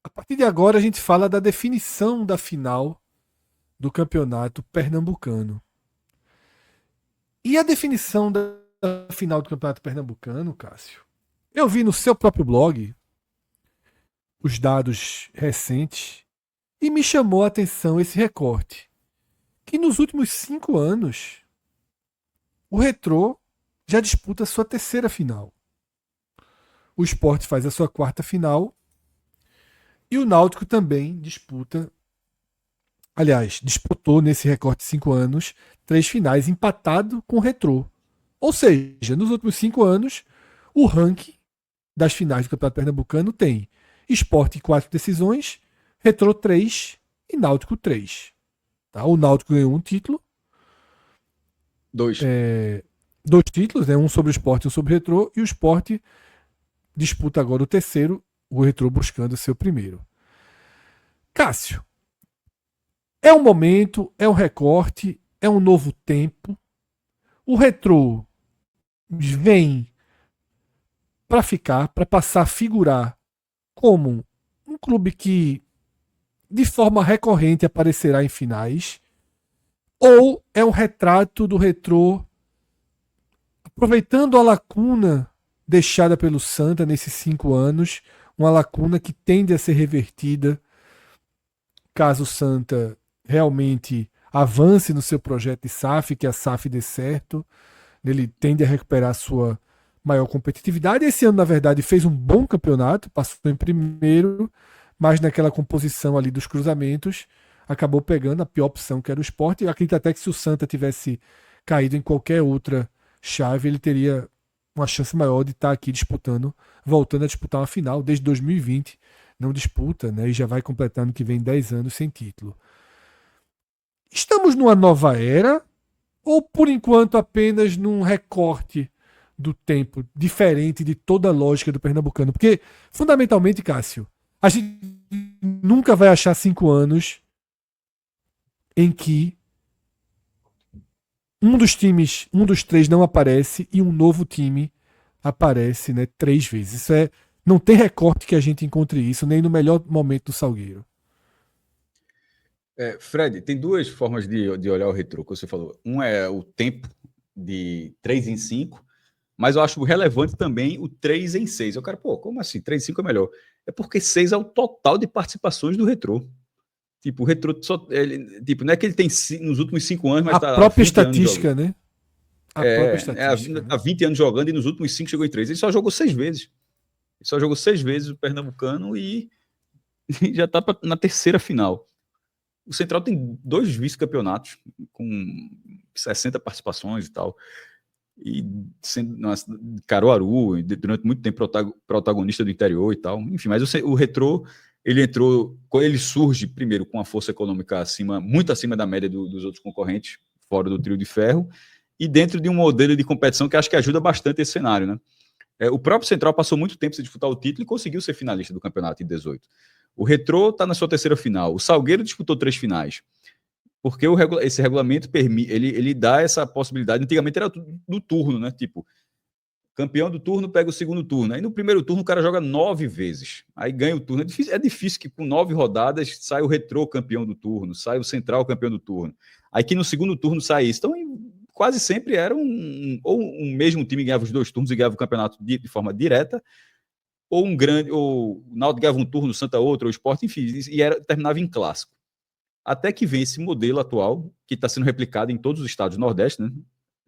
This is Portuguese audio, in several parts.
A partir de agora a gente fala da definição da final do campeonato pernambucano. E a definição da final do campeonato pernambucano, Cássio, eu vi no seu próprio blog os dados recentes e me chamou a atenção esse recorte. Que nos últimos 5 anos, o Retrô já disputa a sua terceira final. O Sport faz a sua quarta final e o Náutico também disputa. Aliás, disputou nesse recorte de 5 anos 3 finais, empatado com o Retrô. Ou seja, nos últimos 5 anos, o ranking das finais do Campeonato Pernambucano tem Sport 4 decisões, Retrô 3 e Náutico 3. Tá? O Náutico ganhou um título, Dois. dois títulos, né? Um sobre o Sport e um sobre o Retrô, e o Sport disputa agora o terceiro, o Retrô buscando o seu primeiro. Cássio, é um momento, é um recorte, é um novo tempo. O Retrô vem para ficar, para passar a figurar como um clube que de forma recorrente aparecerá em finais, ou é um retrato do Retrô aproveitando a lacuna deixada pelo Santa nesses 5 anos, uma lacuna que tende a ser revertida caso o Santa realmente avance no seu projeto de SAF, que a SAF dê certo, ele tende a recuperar a sua maior competitividade. Esse ano, na verdade, fez um bom campeonato, passou em primeiro, mas naquela composição ali dos cruzamentos, acabou pegando a pior opção, que era o Sport. Eu acredito até que se o Santa tivesse caído em qualquer outra chave, ele teria uma chance maior de estar aqui disputando, voltando a disputar uma final. Desde 2020 não disputa, né? E já vai completar no que vem 10 anos sem título. Estamos numa nova era, ou por enquanto apenas num recorte do tempo diferente de toda a lógica do pernambucano? Porque, fundamentalmente, Cássio, a gente nunca vai achar 5 anos em que um dos times, um dos três não aparece e um novo time aparece, né, 3 vezes. Isso é, não tem recorte que a gente encontre isso, nem no melhor momento do Salgueiro. Fred, tem duas formas de olhar o retrô, que você falou. Um é o tempo de 3 em 5, mas eu acho relevante também o 3 em 6. Eu quero, pô, como assim? 3 em 5 é melhor. É porque 6 é o total de participações do retrô. Tipo, o retrô só. Tipo, não é que ele tem nos últimos 5 anos, mas A está há própria 20 anos jogando. estatística, né? A própria estatística, Há né? 20 anos jogando e nos últimos 5 chegou em 3. Ele só jogou 6 vezes. Ele só jogou 6 vezes o Pernambucano e já está na terceira final. O Central tem 2 vice-campeonatos com 60 participações e tal. E sendo Caruaru, durante muito tempo protagonista do interior e tal. Enfim, mas o Retrô, ele entrou, ele surge primeiro com uma força econômica muito acima da média dos outros concorrentes, fora do trio de ferro, e dentro de um modelo de competição que acho que ajuda bastante esse cenário, né? O próprio Central passou muito tempo sem disputar o título e conseguiu ser finalista do campeonato em 18. O Retrô está na sua terceira final. O Salgueiro disputou 3 finais. Porque esse regulamento permite, ele dá essa possibilidade. Antigamente era do turno, né? Tipo, campeão do turno pega o segundo turno. Aí no primeiro turno o cara joga 9 vezes. Aí ganha o turno. É difícil que com 9 rodadas sai o Retrô campeão do turno, sai o Central campeão do turno. Aí que no segundo turno sai isso. Então quase sempre era ou um mesmo time ganhava os 2 turnos e ganhava o campeonato de forma direta, ou ou o Náutico ganhava um turno, o Santa outro, ou o Sport, enfim, e terminava em clássico. Até que vem esse modelo atual, que está sendo replicado em todos os estados do Nordeste, né?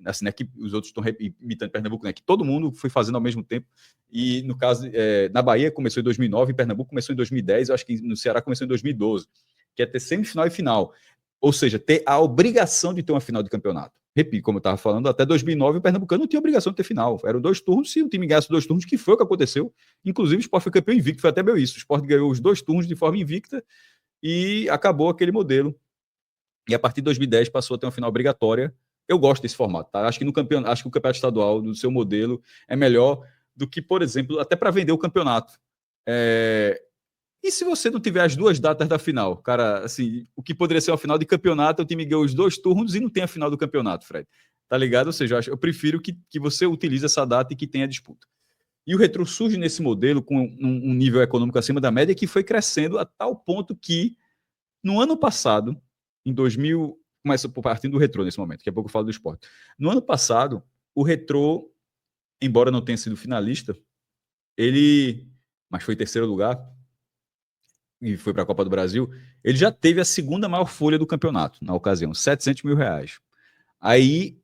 Assim, né, que os outros estão imitando Pernambuco, né? Que todo mundo foi fazendo ao mesmo tempo. E no caso, na Bahia começou em 2009, em Pernambuco começou em 2010, eu acho que no Ceará começou em 2012, que é ter semifinal e final. Ou seja, ter a obrigação de ter uma final de campeonato. Repito, como eu estava falando, até 2009 o Pernambucano não tinha obrigação de ter final. Eram 2 turnos, se o time ganhasse 2 turnos, que foi o que aconteceu. Inclusive o Sport foi campeão invicto, foi até meio isso. O Sport ganhou os 2 turnos de forma invicta e acabou aquele modelo. E a partir de 2010 passou a ter uma final obrigatória. Eu gosto desse formato, tá? Acho que o campeonato estadual do seu modelo é melhor do que, por exemplo, até para vender o campeonato. E se você não tiver as 2 datas da final, cara, assim, o que poderia ser uma final de campeonato, o time ganhou os 2 turnos e não tem a final do campeonato, Fred. Tá ligado? Ou seja, eu prefiro que você utilize essa data e que tenha disputa. E o Retrô surge nesse modelo com um nível econômico acima da média que foi crescendo a tal ponto que, no ano passado, em 2000, começa partindo do Retrô nesse momento, daqui a pouco eu falo do esporte. No ano passado, o Retrô, embora não tenha sido finalista, mas foi terceiro lugar e foi para a Copa do Brasil, ele já teve a segunda maior folha do campeonato na ocasião, R$ 700 mil. Aí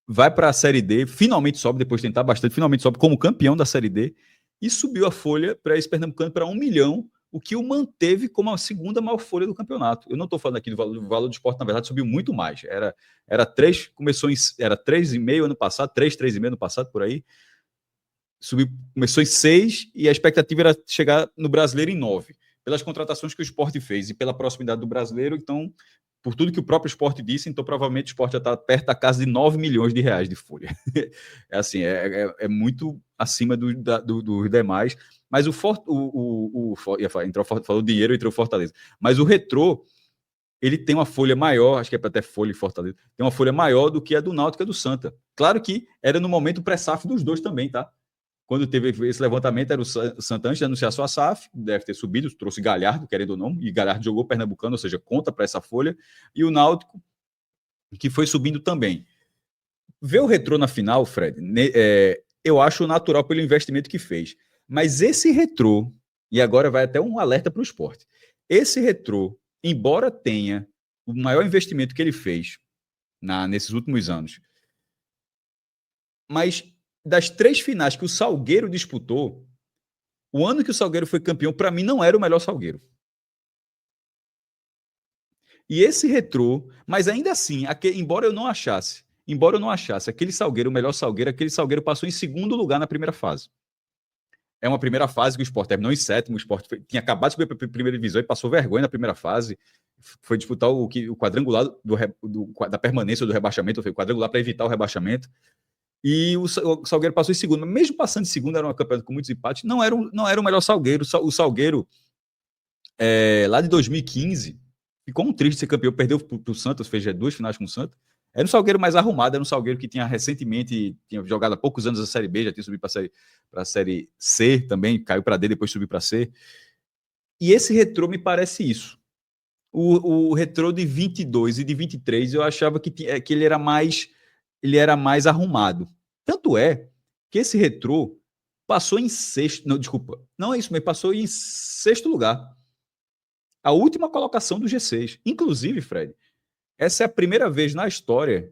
vai para a Série D, finalmente sobe, depois de tentar bastante, finalmente sobe como campeão da Série D e subiu a folha para esse pernambucano para 1 milhão, o que o manteve como a segunda maior folha do campeonato. Eu não estou falando aqui do valor do esporte, na verdade, subiu muito mais. Era 3, era 3,5 ano passado, 3,5 ano passado, por aí. Começou em 6 e a expectativa era chegar no brasileiro em 9. Pelas contratações que o esporte fez e pela proximidade do brasileiro, então, por tudo que o próprio esporte disse, então provavelmente o esporte já está perto da casa de R$ 9 milhões de folha. É assim, é muito acima dos demais, mas falou dinheiro, entrou Fortaleza, mas o Retrô, ele tem uma folha maior, acho que é até folha e Fortaleza, tem uma folha maior do que a do Náutico e a do Santa. Claro que era no momento pré-SAF dos dois também, tá? Quando teve esse levantamento, era o Santa, antes de anunciar sua SAF, deve ter subido, trouxe Galhardo, querendo ou não, e Galhardo jogou Pernambucano, ou seja, conta para essa folha, e o Náutico, que foi subindo também. Ver o Retrô na final, Fred, eu acho natural pelo investimento que fez. Mas esse Retrô, e agora vai até um alerta para o esporte, esse Retrô, embora tenha o maior investimento que ele fez nesses últimos anos, mas das 3 finais que o Salgueiro disputou, o ano que o Salgueiro foi campeão, para mim, não era o melhor Salgueiro. E esse Retrô, mas ainda assim, embora eu não achasse aquele Salgueiro o melhor Salgueiro, aquele Salgueiro passou em segundo lugar na primeira fase. É uma primeira fase que o Sport terminou em sétimo, o Sport tinha acabado de subir para a primeira divisão e passou vergonha na primeira fase, foi disputar o quadrangular da permanência do rebaixamento, foi o quadrangular para evitar o rebaixamento. E o Salgueiro passou em segundo, mas mesmo passando em segundo, era uma campeonato com muitos empates, não era o melhor Salgueiro. O Salgueiro, lá de 2015, ficou muito triste de ser campeão, perdeu para o Santos, fez 2 finais com o Santos. Era um Salgueiro mais arrumado, era um Salgueiro que tinha recentemente, tinha jogado há poucos anos a Série B, já tinha subido para a Série C também, caiu para D, depois subiu para C. E esse Retrô me parece isso. O Retrô de 22 e de 23, eu achava que ele era mais arrumado. Tanto é que esse Retrô passou em sexto. Não, desculpa. Não é isso, mas passou em sexto lugar. A última colocação do G6. Inclusive, Fred, essa é a primeira vez na história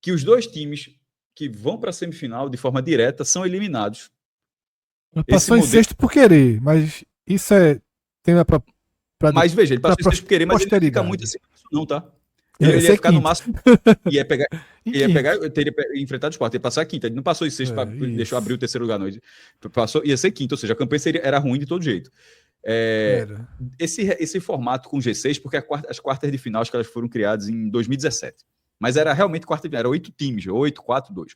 que os 2 times que vão para a semifinal de forma direta são eliminados. Passou em sexto por querer, mas isso mas veja, ele passou em sexto por querer, mas ele não fica muito assim, não, tá? Ele ia ficar no máximo, ia pegar, teria enfrentado o Sport, ia passar a quinta. Ele não passou em sexto, deixou abrir o terceiro lugar, não. Ia ser quinta, ou seja, a campanha era ruim de todo jeito. Esse formato com G6, porque as quartas de final, acho que elas foram criadas em 2017. Mas era realmente quarta de final, era 8 times, 8, 4, 2.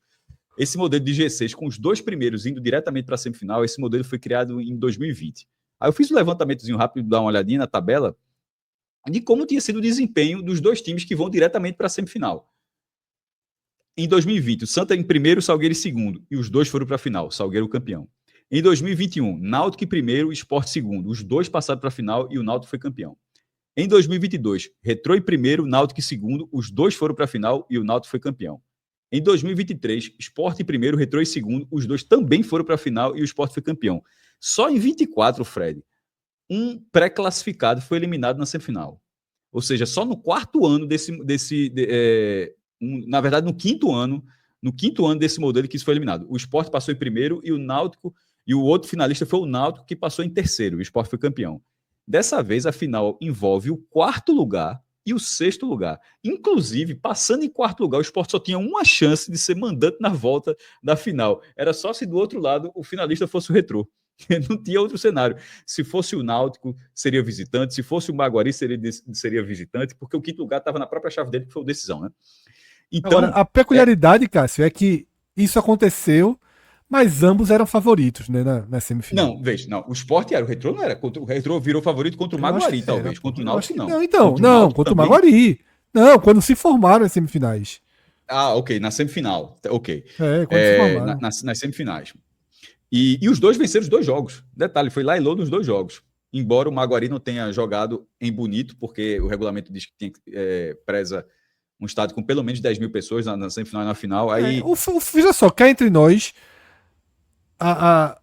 Esse modelo de G6, com os 2 primeiros indo diretamente para a semifinal, esse modelo foi criado em 2020. Aí eu fiz um levantamentozinho rápido, dar uma olhadinha na tabela, de como tinha sido o desempenho dos 2 times que vão diretamente para a semifinal. Em 2020, o Santa em primeiro, o Salgueiro em segundo, e os 2 foram para a final, Salgueiro campeão. Em 2021, Náutico em primeiro, Sport segundo, os 2 passaram para a final e o Náutico foi campeão. Em 2022, Retrô em primeiro, Náutico em segundo, os 2 foram para a final e o Náutico foi campeão. Em 2023, Sport em primeiro, Retrô em segundo, os 2 também foram para a final e o Sport foi campeão. Só em 24, Fred, um pré-classificado foi eliminado na semifinal. Ou seja, só no 4º ano na verdade, no quinto ano desse modelo que isso foi eliminado. O Sport passou em primeiro e o Náutico, e o outro finalista foi o Náutico, que passou em terceiro. O Sport foi campeão. Dessa vez, a final envolve o 4º lugar e o 6º lugar. Inclusive, passando em 4º lugar, o Sport só tinha uma chance de ser mandante na volta da final. Era só se do outro lado o finalista fosse o Retrô. Não tinha outro cenário. Se fosse o Náutico, seria visitante. Se fosse o Maguari, seria visitante, porque o 5º lugar estava na própria chave dele, que foi o decisão, né? Então, agora, a peculiaridade, Cássio, é que isso aconteceu, mas ambos eram favoritos, né, na semifinal. Não, veja, não. O Sport era, o Retrô não era. O Retrô virou favorito contra o Maguari, talvez. Contra o Náutico, não. Não, contra o Maguari. Não, quando se formaram as semifinais. Ah, ok, na semifinal. Ok. Quando se formaram. Nas semifinais. E os dois venceram os 2 jogos. Detalhe, foi lá e Lô nos 2 jogos. Embora o Maguari não tenha jogado em Bonito, porque o regulamento diz que preza um estádio com pelo menos 10 mil pessoas na semifinal e na final. Aí, Veja só, cá entre nós, a,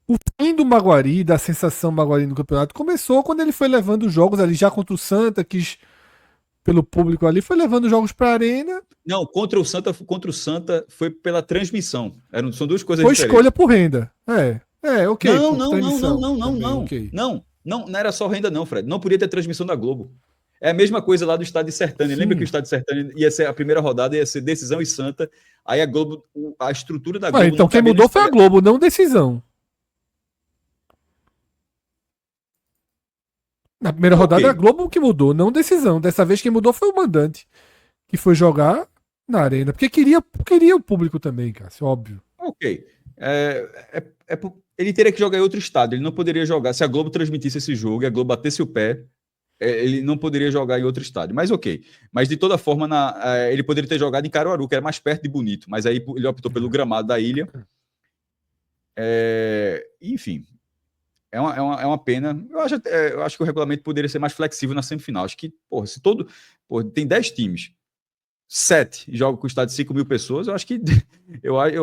o fim do Maguari, da sensação Maguari no campeonato, começou quando ele foi levando os jogos ali, já contra o Santa, quis pelo público ali, foi levando os jogos para a arena. não, contra o Santa foi pela transmissão. São 2 coisas Foi diferentes. escolha por renda. Ok. Não, por transmissão também, ok. não era só renda não, Fred. Não podia ter transmissão da Globo. É a mesma coisa lá do estádio de Sertânia. Sim. Lembra que o estádio de Sertânia ia ser a primeira rodada, ia ser Decisão e Santa. Aí a Globo, a estrutura da Globo... Então quem mudou foi a Globo, não Decisão. Na primeira rodada, a Globo que mudou, não Decisão. Dessa vez quem mudou foi o mandante, que foi jogar na arena. Porque queria o público também, Cássio, óbvio. Ok. Ele teria que jogar em outro estádio. Ele não poderia jogar. Se a Globo transmitisse esse jogo e a Globo batesse o pé, ele não poderia jogar em outro estádio. Mas ok. Mas de toda forma, ele poderia ter jogado em Caruaru, que era mais perto de Bonito. Mas aí ele optou pelo gramado da ilha. Enfim. É uma pena. Eu acho que o regulamento poderia ser mais flexível na semifinal. Acho que, se tem 10 times, 7 jogam com o estádio de 5 mil pessoas, eu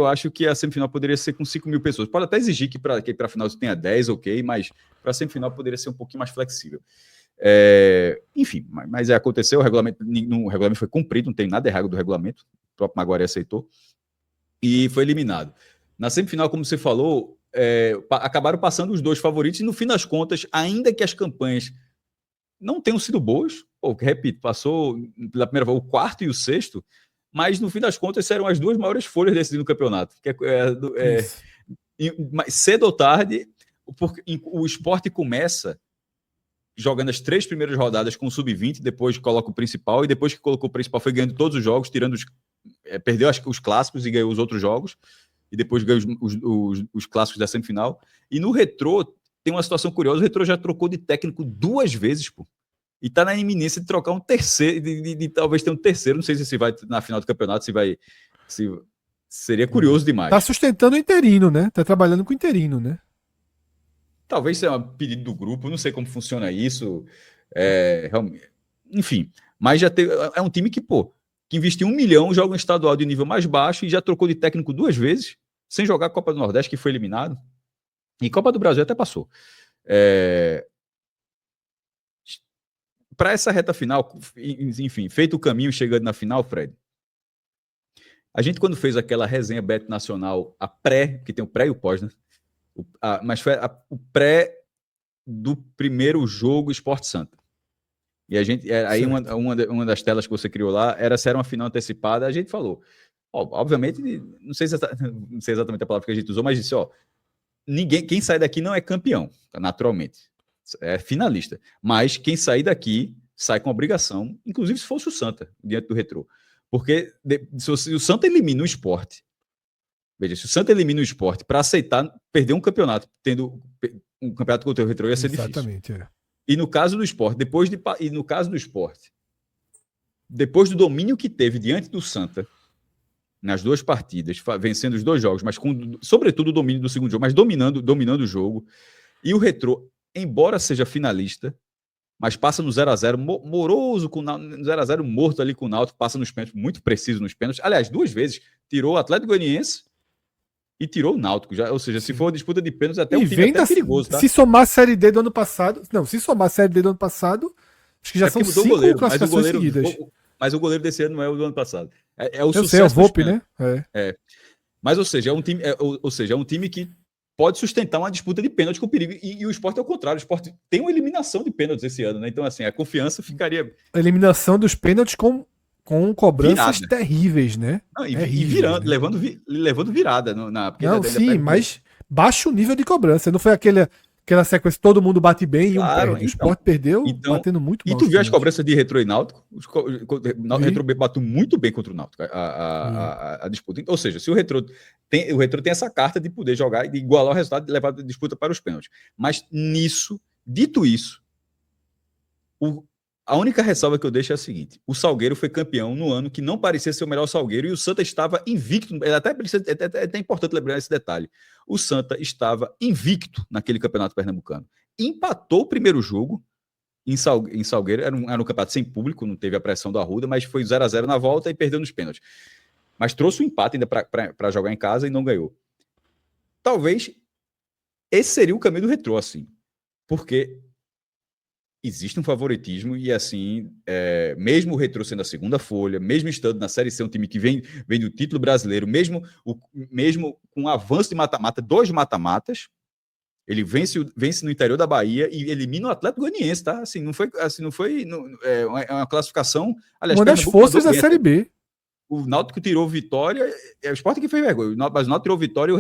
acho que a semifinal poderia ser com 5 mil pessoas. Pode até exigir que para a final você tenha 10, ok, mas para a semifinal poderia ser um pouquinho mais flexível. Enfim, mas aconteceu, o regulamento foi cumprido, não tem nada errado do regulamento, o próprio Maguari aceitou, e foi eliminado. Na semifinal, como você falou, acabaram passando os 2 favoritos, e no fim das contas, ainda que as campanhas não tenham sido boas, repito, passou pela primeira vez o 4º e o 6º, mas no fim das contas eram as 2 maiores folhas decidindo o campeonato. Cedo ou tarde, porque o Sport começa jogando as 3 primeiras rodadas com o sub-20, depois coloca o principal, e depois que colocou o principal foi ganhando todos os jogos, perdeu os clássicos e ganhou os outros jogos, e depois ganhou os clássicos da semifinal. E no Retrô tem uma situação curiosa, o Retrô já trocou de técnico 2 vezes, pô. E tá na iminência de trocar um terceiro, de talvez ter um terceiro, não sei se vai na final do campeonato, seria curioso demais. Tá sustentando o interino, né? Tá trabalhando com o interino, né? Talvez seja um pedido do grupo, não sei como funciona isso. Enfim, mas é um time que investiu 1 milhão, joga um estadual de nível mais baixo e já trocou de técnico 2 vezes, sem jogar a Copa do Nordeste, que foi eliminado. E Copa do Brasil até passou. Para essa reta final, enfim, feito o caminho, chegando na final, Fred, a gente quando fez aquela resenha Bet Nacional, a pré, que tem o pré e o pós, né? Mas foi o pré do primeiro jogo Sport Santa. E a gente, aí uma das telas que você criou lá era se era uma final antecipada, a gente falou, obviamente, não sei exatamente a palavra que a gente usou, mas disse, quem sai daqui não é campeão, naturalmente, é finalista, mas quem sair daqui sai com obrigação, inclusive se fosse o Santa, diante do Retrô, porque se o Santa elimina o Sport, veja, se o Santa elimina o Sport para aceitar perder um campeonato, tendo um campeonato contra o Retrô, ia ser Exatamente, difícil. E no caso do Sport, depois do domínio que teve diante do Santa, nas 2 partidas, vencendo os 2 jogos, mas sobretudo o domínio do segundo jogo, mas dominando o jogo, e o Retrô, embora seja finalista, mas passa no 0x0, moroso, com 0x0 morto ali com o Náutico, passa nos pênaltis, muito preciso nos pênaltis. Aliás, 2 vezes, tirou o Atlético Goianiense e tirou o Náutico. Ou seja, se for disputa de pênaltis, até um time até perigoso. Tá? Se somar a Série D do ano passado... Não, se somar a Série D do ano passado, acho que já são 5 classificações seguidas. Mas o goleiro desse ano não é o do ano passado. É o sucesso. É o Volpe, né? Mas, ou seja, é um time que pode sustentar uma disputa de pênalti com perigo. E o Sport é o contrário. O Sport tem uma eliminação de pênaltis esse ano, né? Então, assim, a confiança ficaria... A eliminação dos pênaltis com cobranças terríveis, né? Não, e virando, né? levando virada. Mas baixo nível de cobrança. Não foi aquela sequência que todo mundo bate bem e perde. O Sport perdeu batendo muito mal. E tu viu as cobranças de Retrô e Náutico? O Retrô bateu muito bem contra o Náutico a disputa. Ou seja, se o Retrô tem essa carta de poder jogar e de igualar o resultado e levar a disputa para os pênaltis. Mas dito isso, A única ressalva que eu deixo é a seguinte: o Salgueiro foi campeão no ano que não parecia ser o melhor Salgueiro e o Santa estava invicto. É até importante lembrar esse detalhe. O Santa estava invicto naquele campeonato pernambucano. Empatou o primeiro jogo em Salgueiro. Era um campeonato sem público, não teve a pressão do Arruda, mas foi 0-0 na volta e perdeu nos pênaltis. Mas trouxe o empate ainda para jogar em casa e não ganhou. Talvez esse seria o caminho do Retrô, assim. Porque existe um favoritismo e, assim, mesmo o Retrô sendo a segunda folha, mesmo estando na Série C, um time que vem do título brasileiro, mesmo com o avanço de mata-mata, 2 mata-matas, ele vence no interior da Bahia e elimina o Atlético Goianiense, tá? Assim, não foi, é uma classificação, aliás, Uma das Pernambuco forças da bem, Série B. o Náutico tirou vitória, o Sport que fez vergonha, mas o Náutico tirou vitória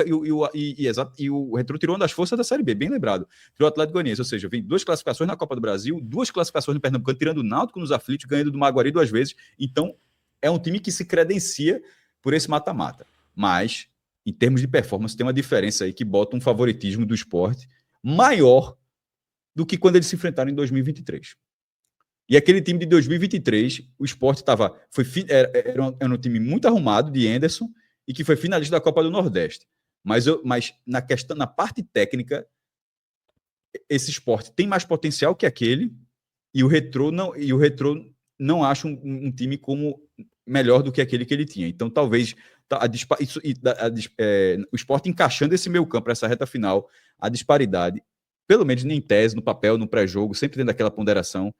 e o Retrô tirou uma das forças da Série B, bem lembrado. Tirou o Atlético Goianiense, ou seja, vem 2 classificações na Copa do Brasil, 2 classificações no Pernambucano, tirando o Náutico nos aflitos, ganhando do Maguari 2 vezes. Então, é um time que se credencia por esse mata-mata. Mas, em termos de performance, tem uma diferença aí que bota um favoritismo do Sport maior do que quando eles se enfrentaram em 2023. E aquele time de 2023, o Sport era um time muito arrumado de Anderson e que foi finalista da Copa do Nordeste. Mas na parte técnica, esse Sport tem mais potencial que aquele e o Retrô não acha um time como melhor do que aquele que ele tinha. Então, talvez o Sport encaixando esse meio campo, essa reta final, a disparidade, pelo menos em tese, no papel, no pré-jogo, sempre tendo aquela ponderação,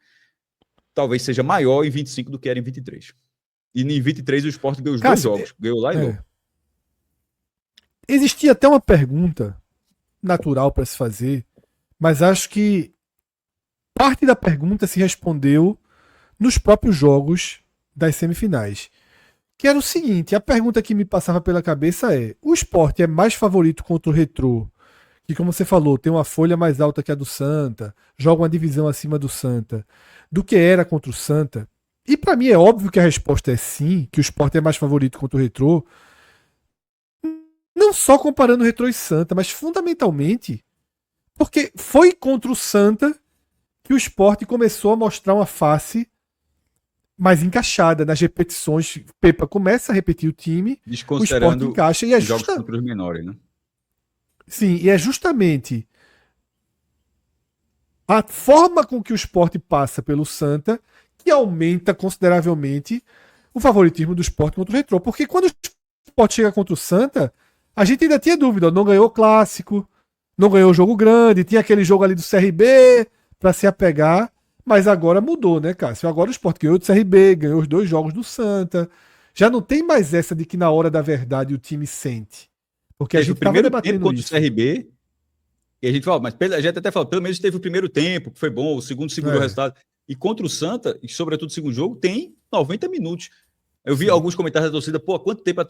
talvez seja maior em 25 do que era em 23. E em 23 o Sport ganhou os 2 jogos. Ganhou lá e não. Existia até uma pergunta natural para se fazer, mas acho que parte da pergunta se respondeu nos próprios jogos das semifinais. Que era o seguinte, a pergunta que me passava pela cabeça é: o Sport é mais favorito contra o Retrô, que, como você falou, tem uma folha mais alta que a do Santa, joga uma divisão acima do Santa, do que era contra o Santa? E para mim é óbvio que a resposta é sim, que o Sport é mais favorito contra o Retrô, não só comparando o Retrô e Santa, mas fundamentalmente porque foi contra o Santa que o Sport começou a mostrar uma face mais encaixada nas repetições. Pepa começa a repetir o time, o Sport encaixa e é jogos contra os menores, né? Sim, e é justamente a forma com que o Sport passa pelo Santa que aumenta consideravelmente o favoritismo do Sport contra o Retrô. Porque quando o Sport chega contra o Santa, a gente ainda tinha dúvida, não ganhou o clássico, não ganhou o jogo grande, tinha aquele jogo ali do CRB para se apegar, mas agora mudou, né, Cássio? Agora o Sport ganhou do CRB, ganhou os 2 jogos do Santa. Já não tem mais essa de que na hora da verdade o time sente. Porque a gente estava debatendo isso. Contra o CRB, e a gente falou, mas a gente até falou, pelo menos teve o primeiro tempo, que foi bom, o segundo segurou o resultado. E contra o Santa, e sobretudo o segundo jogo, tem 90 minutos. Eu vi alguns comentários da torcida, pô, há quanto tempo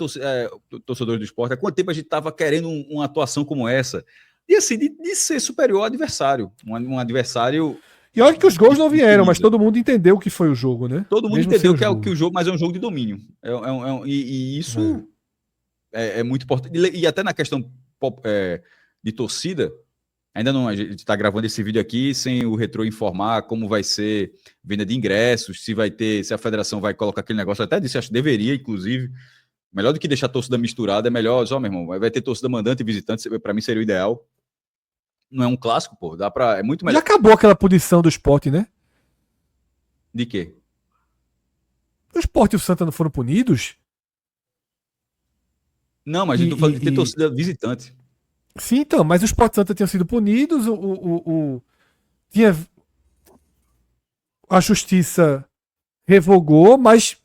torcedores do Sport, há quanto tempo a gente estava querendo uma atuação como essa? E assim, de ser superior ao adversário. Um adversário. E olha que os gols não vieram, mas todo mundo entendeu o que foi o jogo, né? Todo mundo entendeu que o jogo, mas é um jogo de domínio. E isso é muito importante. E até na questão de torcida, ainda não, a gente está gravando esse vídeo aqui sem o Retrô informar como vai ser venda de ingressos, se a federação vai colocar aquele negócio. Eu até disse, acho que deveria, inclusive. Melhor do que deixar a torcida misturada, é melhor, só, meu irmão, vai ter torcida mandante e visitante, para mim seria o ideal. Não é um clássico, pô, é muito melhor. Já acabou aquela punição do Sport, né? De quê? O Sport e o Santa não foram punidos? Não, mas eu tô falando de ter torcida visitante. Sim, então, mas o Sport e o Santa tinham sido punidos, tinha a justiça revogou, mas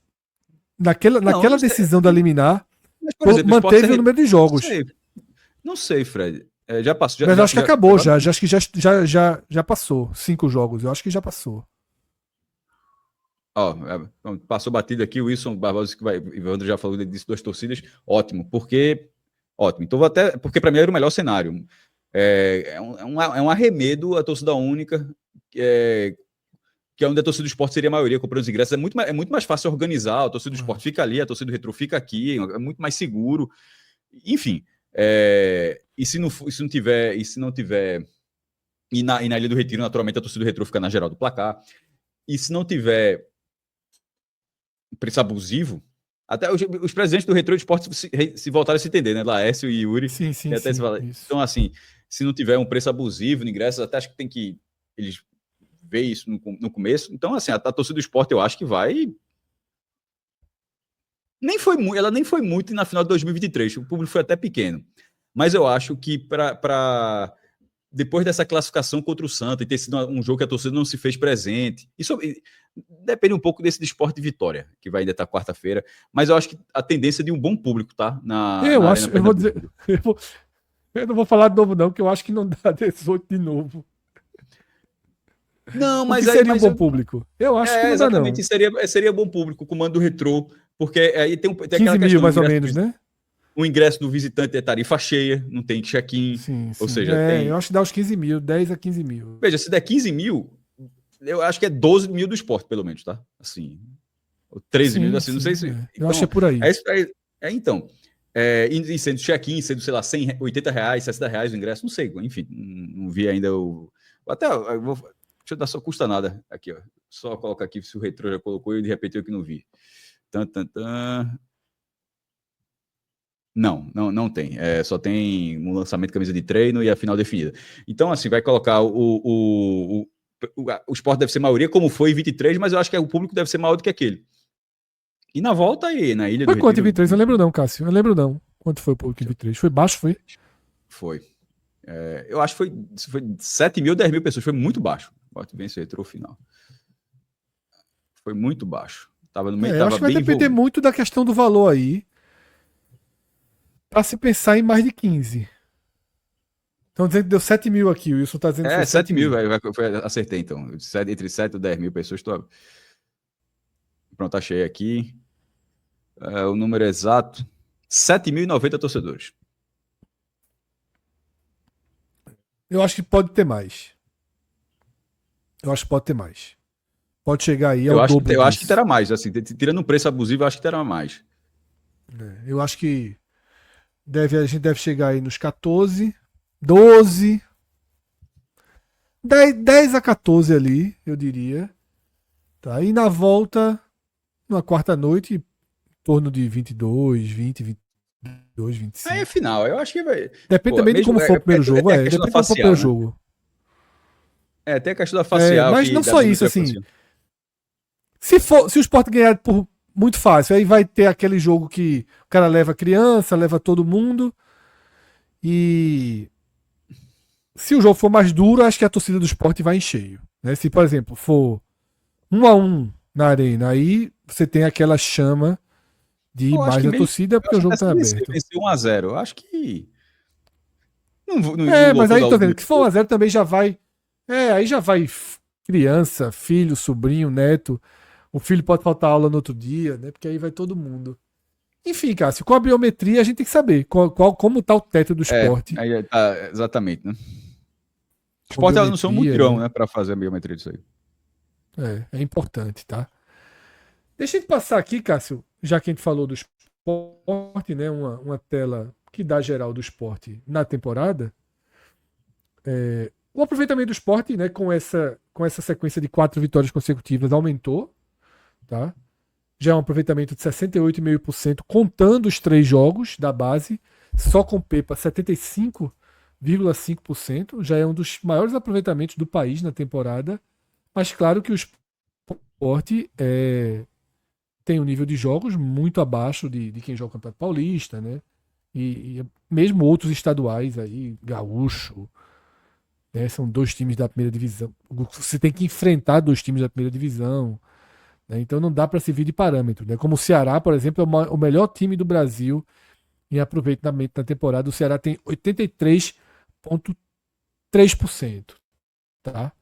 naquela decisão da liminar, por exemplo, manteve o número de jogos. Não sei, Fred. Já passou. Mas eu acho que acabou já. Acho que já passou 5 jogos. Eu acho que já passou. Passou batido aqui. O Wilson Barbosa, que Evandro já falou disso, 2 torcidas. Ótimo. Ótimo. Então, porque para mim era o melhor cenário. É um arremedo a torcida única, que é onde a torcida do Sport seria a maioria comprando os ingressos. É muito mais fácil organizar. A torcida do Sport fica ali, a torcida do Retrô fica aqui. É muito mais seguro. Enfim. E se não tiver. E na Ilha do Retiro, naturalmente, a torcida do Retrô fica na geral do placar. E se não tiver preço abusivo, até os presidentes do Retrô de Esportes se voltaram a se entender, né? Laércio e Yuri. Sim, sim, E até sim. então, assim, se não tiver um preço abusivo no ingresso, até acho que tem que eles ver isso no começo. Então, assim, a torcida do esporte eu acho que vai. Ela nem foi muito na final de 2023. O público foi até pequeno. Mas eu acho que para depois dessa classificação contra o Santa e ter sido um jogo que a torcida não se fez presente, isso depende um pouco desse de Sport de Vitória, que vai ainda estar quarta-feira, mas eu acho que a tendência é de um bom público, tá? Eu acho, eu vou dizer, eu não vou falar de novo não, que eu acho que não dá 18 de novo. Não, O mas que aí seria um bom público? Eu acho que não dá não. exatamente, seria bom público, o comando do Retrô, porque aí tem 15 aquela mil questão mais ou menos, né? O ingresso do visitante é tarifa cheia, não tem check-in, Sim, ou sim. seja, Eu acho que dá uns 15 mil, 10 a 15 mil. Veja, se der 15 mil, eu acho que é 12 mil do esporte, pelo menos, tá? Assim, ou 13 mil, Sim, assim, não sei se. é. Eu acho que é Então, por aí. então. E sendo check-in, sendo, sei lá, 100, 80 reais, 60 reais o ingresso, não sei, enfim, não vi ainda o. Até, deixa eu dar só custa nada aqui, ó. Só colocar aqui se o Retrô já colocou e de repente eu que não vi. Não tem. Só tem um lançamento de camisa de treino e a final definida. Então, assim, vai colocar o esporte deve ser maioria, como foi em 23, mas eu acho que o público deve ser maior do que aquele. E na volta aí, na Ilha do Foi quanto em Retiro. 23? Eu lembro não, Cássio. Eu lembro não. Quanto foi o público em 23? Foi baixo, foi? Foi. Eu acho que foi 7 mil, 10 mil pessoas. Foi muito baixo. Bota bem esse Retrô final. Foi muito baixo. Tava no meio, eu tava acho que vai bem depender envolvido. muito da questão do valor aí. Pra se pensar em mais de 15. Estão dizendo que deu 7 mil aqui. O Wilson tá dizendo que foi 7 mil, acertei então. Entre 7 e 10 mil pessoas. Pronto, achei aqui. O número exato: 7.090 torcedores. Eu acho que pode ter mais. Eu acho que pode ter mais. Pode chegar aí ao dobro Eu acho que disso. terá mais. Assim, tirando um preço abusivo, eu acho que terá mais. Eu acho que a gente deve chegar aí nos 14, 12, 10 a 14 ali, eu diria. Tá? E na volta, na quarta noite, em torno de 22, 20, 22, 25. Aí é final. Eu acho que vai. Depende também de como for o primeiro jogo. Tem a questão Depende da de como for o primeiro facial, né? jogo. Tem a questão da facial. Mas não da só isso, assim. frequência. Se o Sport ganhar por muito fácil, aí vai ter aquele jogo que o cara leva criança, leva todo mundo. E se o jogo for mais duro, acho que a torcida do Sport vai em cheio. Né? Se, por exemplo, for 1-1 na arena, aí você tem aquela chama de ir mais da torcida, porque o jogo tá aberto. Vencer 1-0. Eu acho que. Não Mas aí dar tô vendo que se for 1-0 também já vai. Aí já vai criança, filho, sobrinho, neto. O filho pode faltar aula no outro dia, né? Porque aí vai todo mundo. Enfim, Cássio, com a biometria a gente tem que saber como tá o teto do esporte. Exatamente, né? O Com esporte não são mutirão, né? né? Pra fazer a biometria disso aí. É importante, tá? Deixa eu passar aqui, Cássio, já que a gente falou do esporte, né? Uma tela que dá geral do esporte na temporada. O aproveitamento do esporte, né, com essa sequência de 4 vitórias consecutivas, aumentou. Tá? Já é um aproveitamento de 68,5%, contando os 3 jogos da base, só com Pepa 75,5%. Já é um dos maiores aproveitamentos do país na temporada. Mas claro que o esporte tem um nível de jogos muito abaixo de quem joga o Campeonato Paulista, né? E mesmo outros estaduais aí, Gaúcho, né? São 2 times da primeira divisão. Você tem que enfrentar 2 times da primeira divisão, né? Então não dá para servir de parâmetro, né? Como o Ceará, por exemplo, é o melhor time do Brasil em aproveitamento na temporada. O Ceará tem 83,3%. Tá?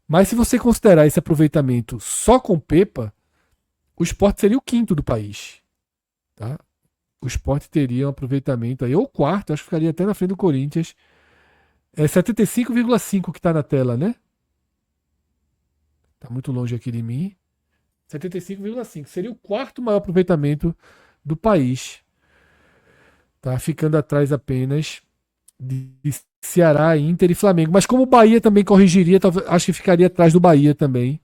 Mas se você considerar esse aproveitamento só com Pepa, o Sport seria o 5º do país. Tá? O Sport teria um aproveitamento aí, ou 4º, acho que ficaria até na frente do Corinthians. 75,5 que está na tela, né? Tá muito longe aqui de mim. 75,5. Seria o 4º maior aproveitamento do país. Tá? Ficando atrás apenas de Ceará, Inter e Flamengo. Mas como o Bahia também corrigiria, acho que ficaria atrás do Bahia também.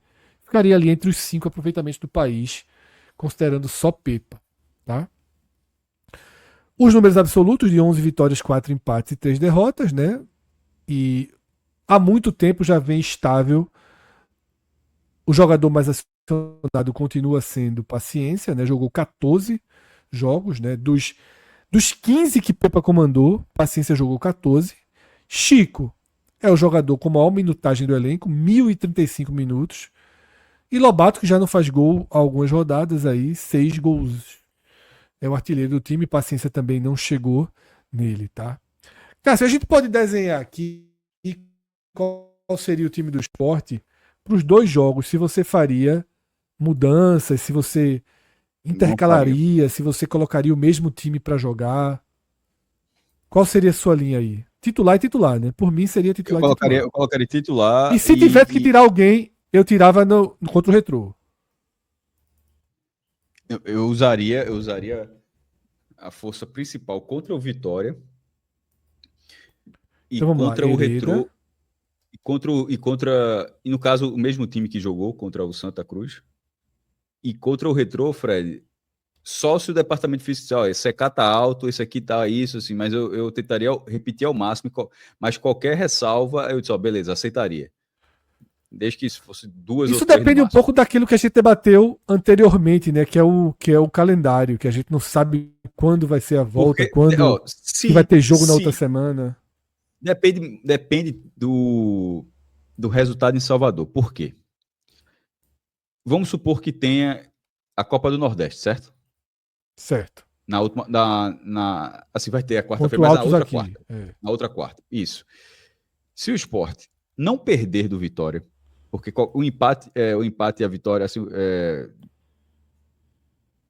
ficaria ali entre os 5 aproveitamentos do país, considerando só Pepa. Tá? Os números absolutos de 11 vitórias, 4 empates e 3 derrotas, né? E há muito tempo já vem estável. O jogador mais acionado continua sendo Paciência, né? Jogou 14 jogos, né? Dos 15 que Pepa comandou, Paciência jogou 14. Chico é o jogador com maior minutagem do elenco, 1.035 minutos. E Lobato, que já não faz gol há algumas rodadas aí, 6 gols. É o artilheiro do time, Paciência também não chegou nele, tá? Cássio, a gente pode desenhar aqui qual seria o time do Sport para os 2 jogos, se você faria mudanças, se você intercalaria, se você colocaria o mesmo time para jogar. Qual seria a sua linha aí? Titular e titular, né? Por mim seria titular e titular. Eu colocaria titular. E se tivesse que tirar alguém, eu tirava no contra o Retrô. Eu usaria a força principal contra o Vitória e Então vamos contra lá, o Retrô e no caso o mesmo time que jogou contra o Santa Cruz e contra o Retrô, Fred, só se o departamento fiscal, esse CK tá alto, esse aqui tá isso, assim, mas eu tentaria repetir ao máximo, mas qualquer ressalva eu disse, ó, beleza, aceitaria. Desde que isso fosse 2 Isso ou 3 depende um pouco daquilo que a gente debateu anteriormente, né? Que é o calendário, que a gente não sabe quando vai ser a volta, quando que vai ter jogo na outra semana. Depende do resultado em Salvador. Por quê? Vamos supor que tenha a Copa do Nordeste, certo? Certo. Na última, assim vai ter a quarta-feira, Contra o mas na Altos outra aqui. quarta. Na outra quarta. Isso. Se o Sport não perder do Vitória, porque o empate e a vitória assim,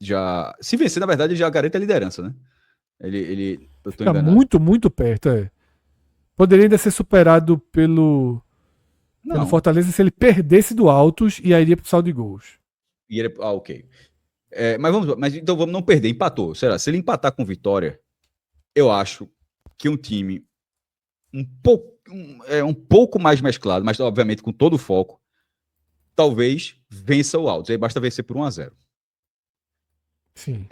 já se vencer, na verdade, já garante a liderança, né? Eu tô Fica enganado. muito, muito perto, Poderia ainda ser superado pelo Fortaleza se ele perdesse do Altos e aí iria pro saldo de gols. Ok. Mas então vamos não perder, empatou. Será? Se ele empatar com Vitória, eu acho que um time um pouco mais mesclado, mas obviamente com todo o foco, talvez vença o Altos. Aí basta vencer por 1-0. Sim.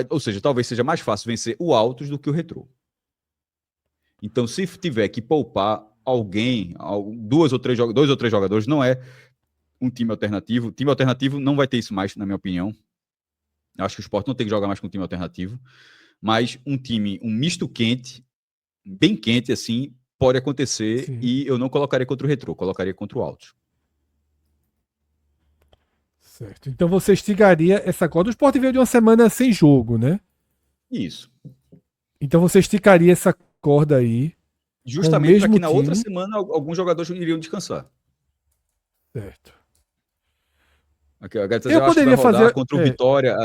Ou seja, talvez seja mais fácil vencer o Altos do que o Retrô. Então, se tiver que poupar alguém, 2 ou 3 jogadores, não é um time alternativo. Time alternativo não vai ter isso mais, na minha opinião. Eu acho que o Sport não tem que jogar mais com um time alternativo. Mas um misto quente, bem quente, assim, pode acontecer. Sim. E eu não colocaria contra o Retrô, colocaria contra o Altos. Certo. Então você esticaria essa corda. O Sport veio de uma semana sem jogo, né? Isso. Então você esticaria essa corda aí. Justamente para que na outra semana alguns jogadores iriam descansar. Certo. Eu poderia fazer contra o Vitória,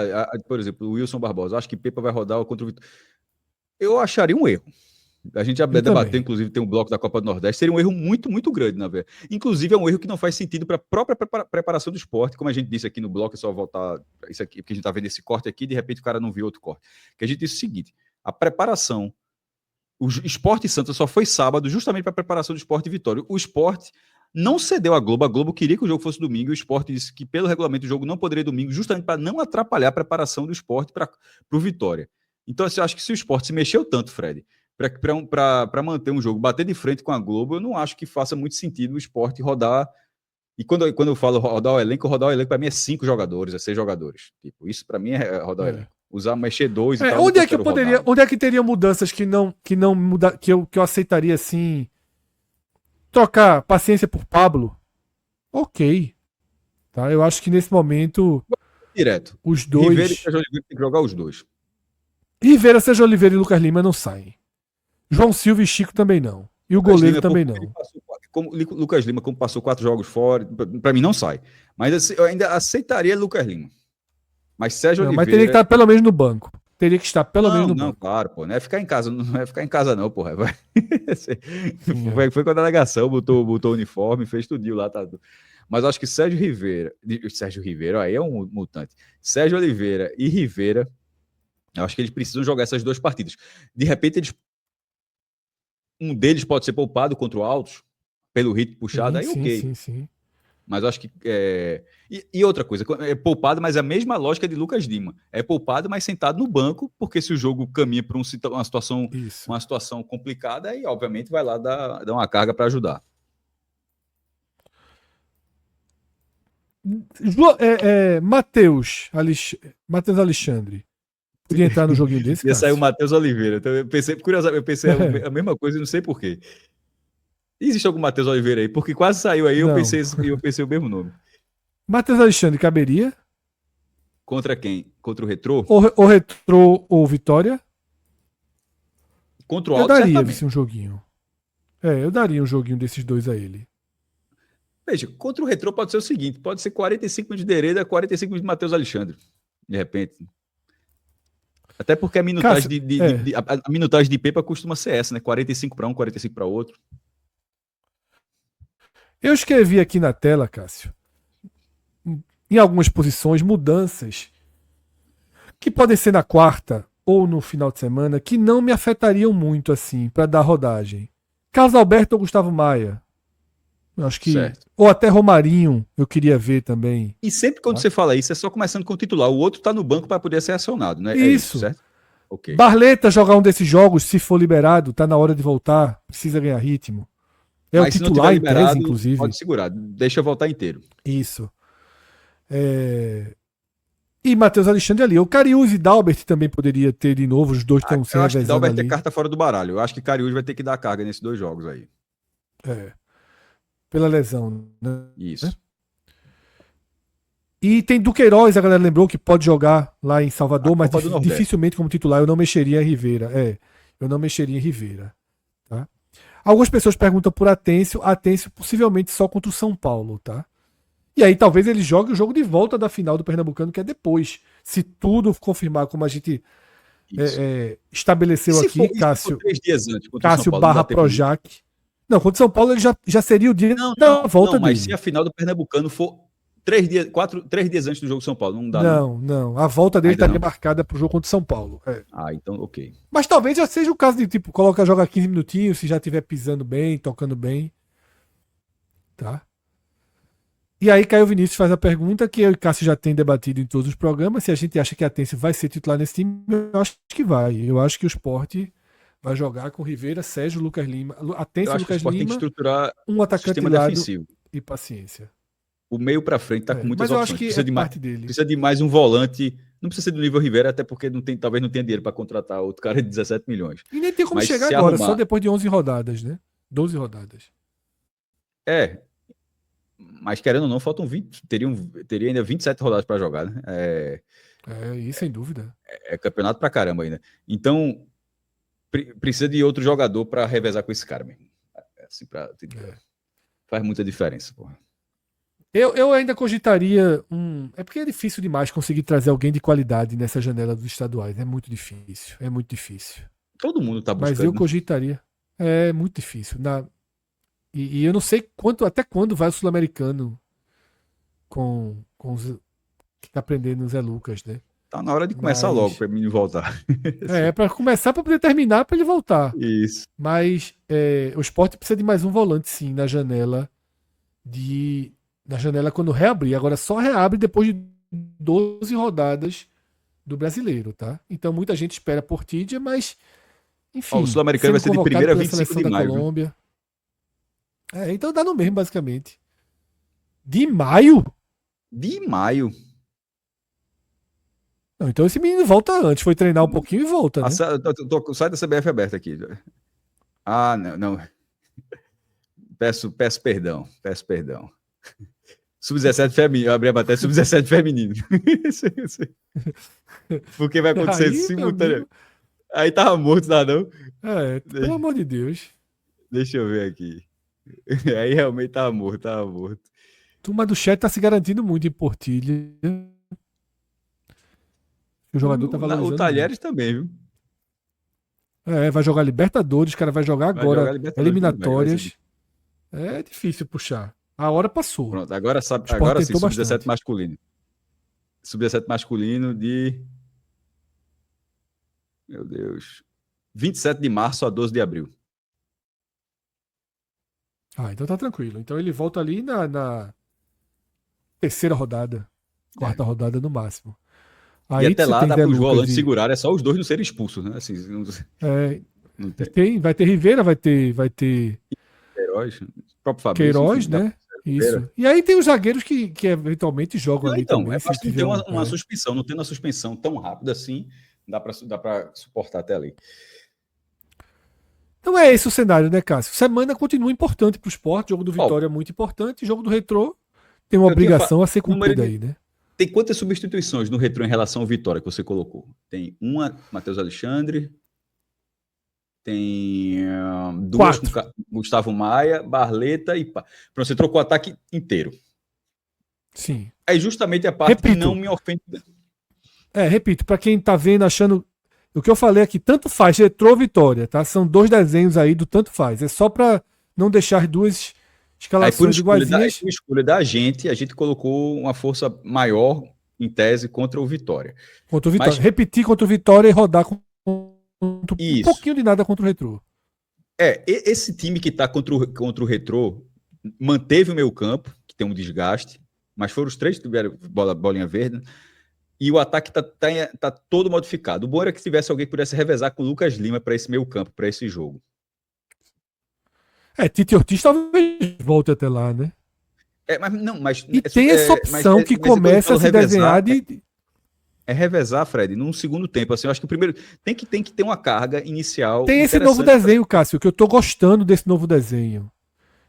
por exemplo, o Wilson Barbosa. Acho que Pepa vai rodar contra o Vitória. Eu acharia um erro. A gente já debateu, inclusive, tem um bloco da Copa do Nordeste. Seria um erro muito, muito grande, na verdade. Inclusive, é um erro que não faz sentido para a própria preparação do esporte. Como a gente disse aqui no bloco, é só voltar isso aqui, porque a gente está vendo esse corte aqui, de repente o cara não viu outro corte. Que a gente disse o seguinte: a preparação. O Sport Santa só foi sábado, justamente para a preparação do Sport e Vitória. O Sport não cedeu à Globo. A Globo queria que o jogo fosse domingo. O Sport disse que, pelo regulamento, o jogo não poderia domingo, justamente para não atrapalhar a preparação do Sport para o Vitória. Então, eu acho que se o Sport se mexeu tanto, Fred, para manter um jogo, bater de frente com a Globo, eu não acho que faça muito sentido o Sport rodar. E quando eu falo rodar o elenco para mim é 5 jogadores, é 6 jogadores. Tipo, isso para mim é rodar o elenco. Usar, mexer 2 e tal. Onde é que eu poderia. Rodar. Onde é que teria mudanças que não muda, que eu aceitaria assim? Trocar Paciência por Pablo? Ok. Tá? Eu acho que nesse momento. Direto. Os dois. Rivera e Sérgio Oliveira tem que jogar os dois. Rivera, Sérgio Oliveira e Lucas Lima não saem. João Silva e Chico também não. E o goleiro também não. Lucas Lima, como passou 4 jogos fora, para mim não sai. Mas eu ainda aceitaria Lucas Lima. Mas Sérgio Oliveira. Mas teria que estar pelo menos no banco. Teria que estar pelo menos no banco. Não, claro, pô. Não é ficar em casa, não, porra. Foi com a delegação, botou o uniforme, fez tudinho lá. Tá. Mas acho que Sérgio Rivera, aí é um mutante. Sérgio Oliveira e Rivera, eu acho que eles precisam jogar essas 2 partidas. De repente, um deles pode ser poupado contra o Altos, pelo ritmo puxado, aí ok. Sim. Mas eu acho que. E outra coisa, é poupado, mas é a mesma lógica de Lucas Lima. É poupado, mas sentado no banco, porque se o jogo caminha para Isso. uma situação complicada, aí obviamente vai lá dar uma carga para ajudar. Matheus Alexandre. Podia entrar no joguinho desse, Ia sair o Cássio? Matheus Oliveira. Então eu pensei, curiosamente, eu pensei a mesma coisa, não sei porquê. Existe algum Matheus Oliveira aí? Porque quase saiu aí, Não. eu pensei o mesmo nome. Matheus Alexandre caberia? Contra quem? Contra o Retrô? Ou Retrô ou Vitória? Contra o Eu Alto, daria certamente. um joguinho. Eu daria um joguinho desses dois a ele. Veja, contra o Retrô pode ser o seguinte: pode ser 45 minutos de Hereda, 45 minutos de Matheus Alexandre. De repente. Até porque a minutagem Cássio, a minutagem de Pepa costuma ser essa, né? 45 para um, 45 para outro. eu escrevi aqui na tela, Cássio, em algumas posições, mudanças que podem ser na quarta ou no final de semana, que não me afetariam muito assim, para dar rodagem. Carlos Alberto ou Gustavo Maia. Eu acho que. Certo. Ou até Romarinho, eu queria ver também. E sempre quando Tá? você fala isso, é só começando com o titular. O outro tá no banco para poder ser acionado, né? É isso, Isso. certo? Ok. Barleta jogar um desses jogos, se for liberado, tá na hora de voltar, precisa ganhar ritmo. É o Mas se não tiver titular em tese, liberado, inclusive. pode segurar. Deixa eu voltar inteiro. Isso. É, E Matheus Alexandre ali. O Cariús e Dalbert também poderia ter de novo, os dois estão se Eu acho que revezando Dalbert é ali. carta fora do baralho. Eu acho que Cariús vai ter que dar carga nesses dois jogos aí. É, pela lesão, né? Isso. E tem Duqueiroz, a galera lembrou que pode jogar lá em A Salvador, mas Copa do Nordeste. dificilmente como titular. Eu não mexeria em Rivera. Eu não mexeria em Rivera. Tá? Algumas pessoas perguntam por Atêncio. Atêncio possivelmente só contra o São Paulo, tá? E aí talvez ele jogue o jogo de volta da final do Pernambucano, que é depois. Se tudo confirmar como a gente Isso. estabeleceu aqui, E se for Cássio, 3 dias antes contra o São Cássio Paulo, não barra dá tempo nem. Projac. Não, contra o São Paulo ele já seria o dia da Não, volta mas se dele. a final do Pernambucano for 3 dias antes do jogo do São Paulo, não dá, não? Não. A volta dele Ainda estaria não. marcada para o jogo contra o São Paulo. Ah, então, ok. Mas talvez já seja o caso de, tipo, coloca, joga 15 minutinhos, se já estiver pisando bem, tocando bem. Tá? E aí Caio Vinícius faz a pergunta que eu e Cássio já tem debatido em todos os programas, se a gente acha que a Tense vai ser titular nesse time, eu acho que vai. Eu acho que o Sport vai jogar com Rivera, Sérgio, Lucas Lima. A Eu Tense e acho que o Lucas Sport tem que Lima, estruturar um o atacante de sistema lado defensivo. e paciência. O meio para frente tá com muitas Mas eu acho opções. que é parte dele. Precisa de mais um volante. Não precisa ser do nível Rivera, até porque talvez não tenha dinheiro para contratar outro cara de 17 milhões. E nem tem como Mas chegar se agora, só arrumar. depois de 11 rodadas, né? 12 rodadas. É, mas querendo ou não, faltam 20. Teria ainda 27 rodadas para jogar, né? Isso sem dúvida. É campeonato pra caramba ainda. Então, precisa de outro jogador para revezar com esse cara mesmo. Assim, faz muita diferença, porra. Eu ainda cogitaria um. É porque é difícil demais conseguir trazer alguém de qualidade nessa janela dos estaduais. É muito difícil. É muito difícil. Todo mundo tá Mas eu buscando, né? cogitaria. É muito difícil. E eu não sei até quando vai o Sul-Americano com os que tá aprendendo o Zé Lucas, né? Tá na hora de começar logo Mas. para mim voltar. Para começar, para poder terminar, para ele voltar. Isso. Mas o Sport precisa de mais um volante, sim, na janela de. Na janela quando reabrir. Agora só reabre depois de 12 rodadas do brasileiro, tá? Então muita gente espera Portidia, mas. Ó, o Enfim, Sul-Americano sendo vai ser de convocado 1º a pela 25 seleção de da maio, viu? Colômbia. Então dá no mesmo, basicamente. De maio? De maio. Não, então esse menino volta antes, foi treinar um pouquinho e volta, né? Sai da CBF aberta aqui. Ah, não. Peço perdão. Peço perdão. Sub-17 feminino. Eu abri a matéria Sub-17 feminino. Porque vai acontecer Aí, meu simultaneamente. amigo, Aí tava morto, tá não? pelo amor de Deus. Deixa eu ver aqui. Aí realmente tava morto, tava morto. Turma do chat tá se garantindo muito em Portilha. O jogador tá O valorizando Talheres muito. também, viu? Vai jogar Libertadores, cara, vai jogar Vai jogar agora Libertadores também. Vai ser... eliminatórias. É difícil puxar. A hora passou. Pronto, O Sport agora sim, tentou Sub-17 bastante. masculino. Sub-17 masculino de. Meu Deus. 27 de março a 12 de abril. Então tá tranquilo. Então ele volta ali na terceira rodada, quarta rodada no máximo. Aí E até você lá tem dá Zé para os Lucas volantes segurar, é só os dois não serem expulsos, né? Assim, é, não tem vai ter Rivera, vai ter heróis. O próprio Fabrício, Queiroz, enfim, dá né? para Isso. E aí tem os zagueiros que eventualmente jogam Não, ali então, também, se basta não ter tiver um. uma suspensão, não tendo uma suspensão tão rápida assim, dá para suportar até ali. Então é esse o cenário, né, Cássio? Semana continua importante para o esporte, jogo do Ó, Vitória é muito importante, jogo do Retrô tem uma eu tinha obrigação a ser número cumprida aí, né? Tem quantas substituições no Retrô em relação ao Vitória que você colocou? Tem uma, Matheus Alexandre, tem duas com 4. Gustavo Maia, Barleta e Pronto, você trocou o ataque inteiro. Sim. É justamente a parte que Repito. não me ofende. Repito, para quem tá vendo, achando. O que eu falei aqui, tanto faz, Retrô ou Vitória, tá? São 2 desenhos aí do tanto faz. É só para não deixar duas escalações iguaizinhas. Por escolha da gente, a gente colocou uma força maior, em tese, contra o Vitória. Contra o Vitória. Repetir contra o Vitória e rodar com um pouquinho de nada contra o Retrô. Esse time que tá contra o Retrô manteve o meio campo, que tem um desgaste, mas foram os 3 que tiveram bolinha verde, e o ataque tá todo modificado. O bom era que tivesse alguém que pudesse revezar com o Lucas Lima para esse meio campo, para esse jogo. Tite Ortiz talvez volte até lá, né? E tem essa opção que começa a se desenhar de. É revezar, Fred, num segundo tempo. Assim, eu acho que o primeiro tem que ter uma carga inicial. Tem esse novo desenho, Cássio, que eu tô gostando desse novo desenho.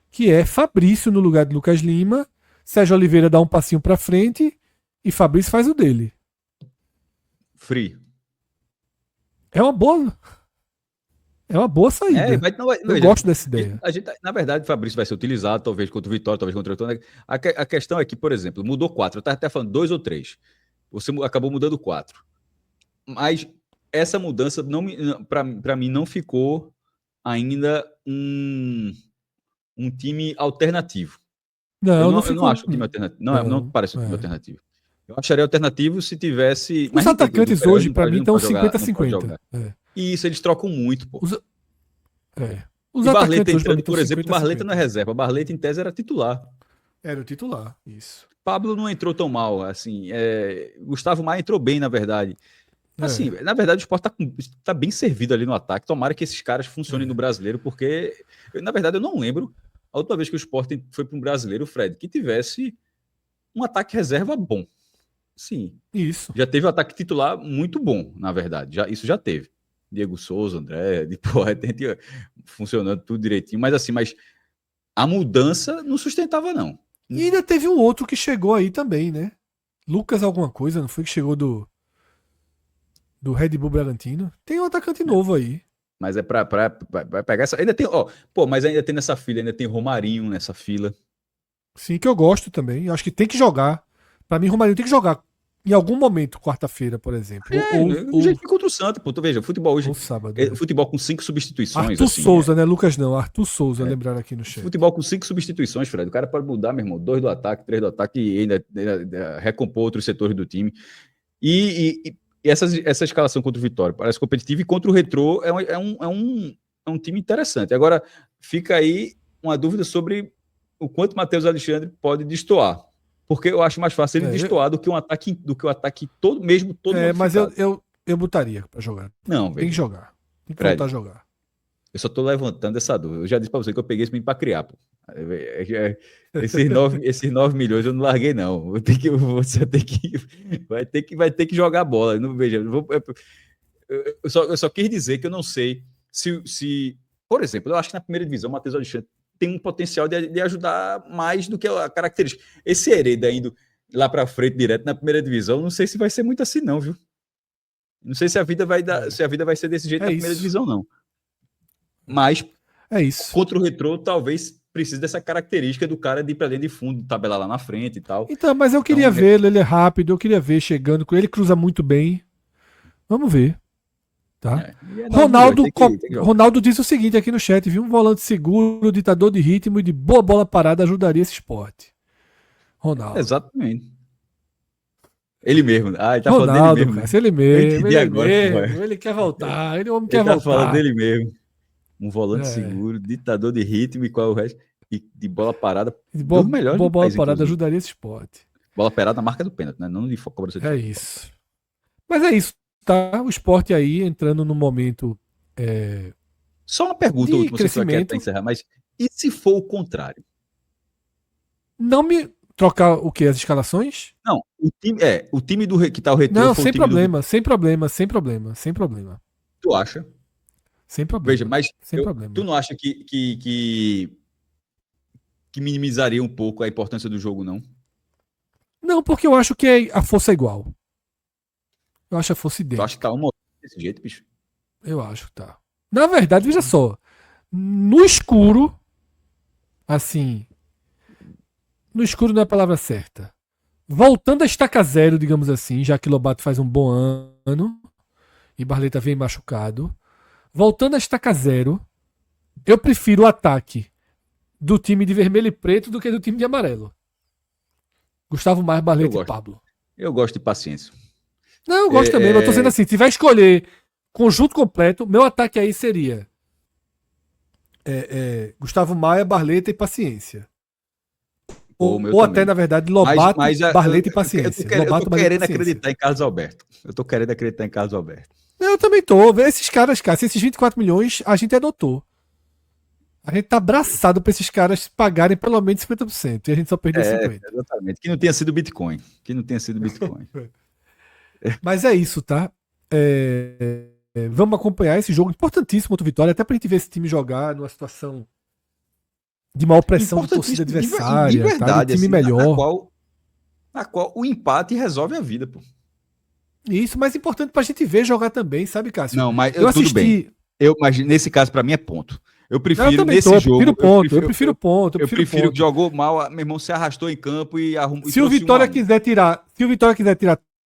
Que é Fabrício no lugar de Lucas Lima, Sérgio Oliveira dá um passinho pra frente e Fabrício faz o dele. Free. É uma boa saída. Eu gosto dessa ideia. Na verdade, o Fabrício vai ser utilizado, talvez contra o Vitória, talvez contra o Vitória. A questão é que, por exemplo, mudou 4. Eu estava até falando 2 ou 3. Você acabou mudando 4. Mas essa mudança, para mim, não ficou ainda um time alternativo. Eu não acho o time alternativo. Não parece um time alternativo. Eu acharia alternativo se tivesse. Os atacantes hoje, para mim, estão 50-50. E isso eles trocam muito, pô. Os Barleta entrando, por exemplo, Barleta não é reserva. Barleta, em tese, era titular. Era o titular, isso. Pablo não entrou tão mal, assim. Gustavo Maia entrou bem, na verdade. Assim, na verdade, o Sport tá bem servido ali no ataque. Tomara que esses caras funcionem no brasileiro, porque, na verdade, eu não lembro a última vez que o Sport foi para um brasileiro, Fred, que tivesse um ataque reserva bom. Sim. Isso. Já teve um ataque titular muito bom, na verdade. Isso já teve. Diego Souza, André, funcionando tudo direitinho. Mas assim, a mudança não sustentava, não. E ainda teve um outro que chegou aí também, né? Lucas alguma coisa, não foi que chegou do Red Bull Bragantino? Tem um atacante novo aí. Mas é pra pegar essa... Ainda tem, mas ainda tem nessa fila, ainda tem Romarinho nessa fila. Sim, que eu gosto também. Eu acho que tem que jogar. Pra mim, Romarinho tem que jogar em algum momento, quarta-feira, por exemplo. O jeito que contra o Santos, pô. Tu veja, futebol hoje. Sábado, futebol com 5 substituições. Arthur assim, Souza, né? Lucas não, Arthur Souza, lembrar aqui no chat. Futebol com 5 substituições, Fred. O cara pode mudar, meu irmão. 2 do ataque, 3 do ataque e ainda recompor outros setores do time. E essa escalação contra o Vitória parece competitiva, e contra o Retrô é um time interessante. Agora, fica aí uma dúvida sobre o quanto Matheus Alexandre pode destoar. Porque eu acho mais fácil ele destoar do que um ataque todo mas eu botaria pra jogar. Não, tem que jogar. Tem que voltar a jogar. Eu só tô levantando essa dúvida. Eu já disse pra você que eu peguei esse menino pra criar, pô. Esses 9 milhões eu não larguei, não. Vai ter que jogar bola. Não, veja, eu só quis dizer que eu não sei se por exemplo, eu acho que na primeira divisão o Matheus Alexandre tem um potencial de ajudar mais do que a característica. Esse Hereda indo lá para frente direto na primeira divisão, não sei se vai ser muito assim, não, viu? Não sei se a vida vai ser desse jeito na primeira divisão, não. Mas contra o Retrô, talvez precise dessa característica do cara de ir para dentro de fundo, tabelar lá na frente e tal. Então, mas eu queria vê-lo, ele é rápido, eu queria ver chegando com ele, cruza muito bem. Vamos ver. Tá? Ronaldo diz o seguinte aqui no chat, viu? Um volante seguro, ditador de ritmo e de boa bola parada ajudaria esse esporte. Ronaldo. Exatamente. Ele mesmo. Ele tá Ronaldo, falando dele mesmo. Cara, ele mesmo. Ele quer voltar. Ele quer voltar. Tá falando dele mesmo. Um volante seguro, ditador de ritmo e qual é o resto? E de bola parada. Boa bola parada ajudaria esse esporte. Bola parada na marca do pênalti, né? Não de cobrança de É falta. isso. Mas é isso, tá? O Sport aí entrando no momento Só uma pergunta de última, você vai querer crescimento. encerrar, mas e se for o contrário? Não me trocar o quê? As escalações? Não, o time que tá o retrô Não, foi o sem time do problema, sem problema, sem problema, sem problema. Tu acha? Sem Veja, problema. mas Sem tu problema. não acha que minimizaria um pouco a importância do jogo, não? Não, porque eu acho que a força é igual. Eu acho a força Tu acha que idêntica. tá uma desse jeito, bicho? Eu acho, tá. Na verdade, veja só. No escuro, assim. No escuro não é a palavra certa. Voltando a estaca zero, digamos assim, já que Lobato faz um bom ano e Barleta vem machucado. Voltando a estaca zero, eu prefiro o ataque do time de vermelho e preto do que do time de amarelo. Gustavo Maia, Eu Barleta e gosto. Pablo. Eu gosto de paciência. Não, eu gosto também, mas eu tô dizendo assim, se vai escolher conjunto completo, meu ataque aí seria Gustavo Maia, Barleta e Paciência. Ou até, na verdade, Lobato, Barleta e Paciência. Eu tô Lobato, Barleta e querendo Paciência. acreditar em Carlos Alberto. Eu tô querendo acreditar em Carlos Alberto. Eu também tô. Esses caras, cara, se esses 24 milhões a gente adotou. A gente tá abraçado pra esses caras pagarem pelo menos 50%. E a gente só perdeu 50%. Exatamente. Que não tenha sido Bitcoin. Mas é isso, tá? Vamos acompanhar esse jogo importantíssimo contra o Vitória, até pra gente ver esse time jogar numa situação de maior pressão de torcida adversária, de verdade, de time assim, melhor. Na qual o empate resolve a vida, pô. Isso, mas importante pra gente ver jogar também, sabe, Cássio? Não, mas eu assisti. Tudo bem. Mas nesse caso, pra mim, é ponto. Eu prefiro também nesse jogo. Eu prefiro ponto. Eu prefiro que jogou mal, meu irmão se arrastou em campo e arrumou. Se o Vitória quiser tirar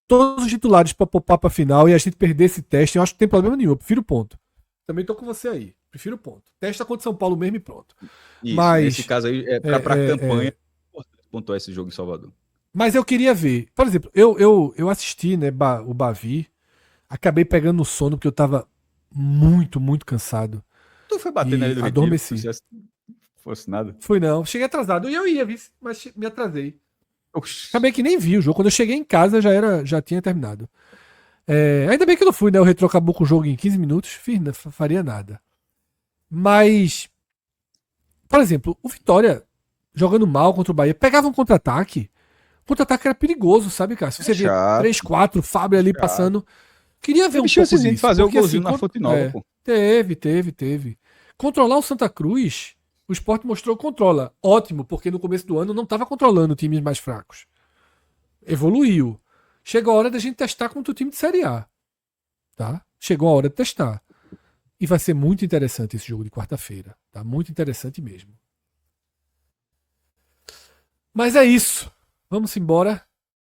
todos os titulares pra poupar pra final e a gente perder esse teste, eu acho que não tem problema nenhum. Eu prefiro ponto. Também tô com você aí. Prefiro ponto. Testa contra São Paulo mesmo e pronto. Isso, mas nesse caso aí, pra campanha, é importante pontuar esse jogo em Salvador. Mas eu queria ver. Por exemplo, eu assisti, né, o Bavi. Acabei pegando no sono porque eu tava muito, muito cansado. Tu foi bater na Ilha do adormeci. Retiro? Se fosse nada. Fui não. Cheguei atrasado. E eu ia, mas me atrasei. Acabei que nem vi o jogo. Quando eu cheguei em casa já tinha terminado. Ainda bem que eu não fui, né? O Retro acabou com o jogo em 15 minutos. Não faria nada. Mas, por exemplo, o Vitória jogando mal contra o Bahia, pegava um contra-ataque. O contra-ataque era perigoso, sabe, cara? Se você vê 3-4, Fábio ali passando. Queria ver um pouco disso. Fazer o golzinho na Fonte Nova, pô. Teve. Controlar o Santa Cruz, o Sport mostrou que controla. Ótimo, porque no começo do ano não estava controlando times mais fracos. Evoluiu. Chegou a hora da gente testar contra o time de Série A. Tá? Chegou a hora de testar. E vai ser muito interessante esse jogo de quarta-feira. Tá? Muito interessante mesmo. Mas é isso. Vamos embora.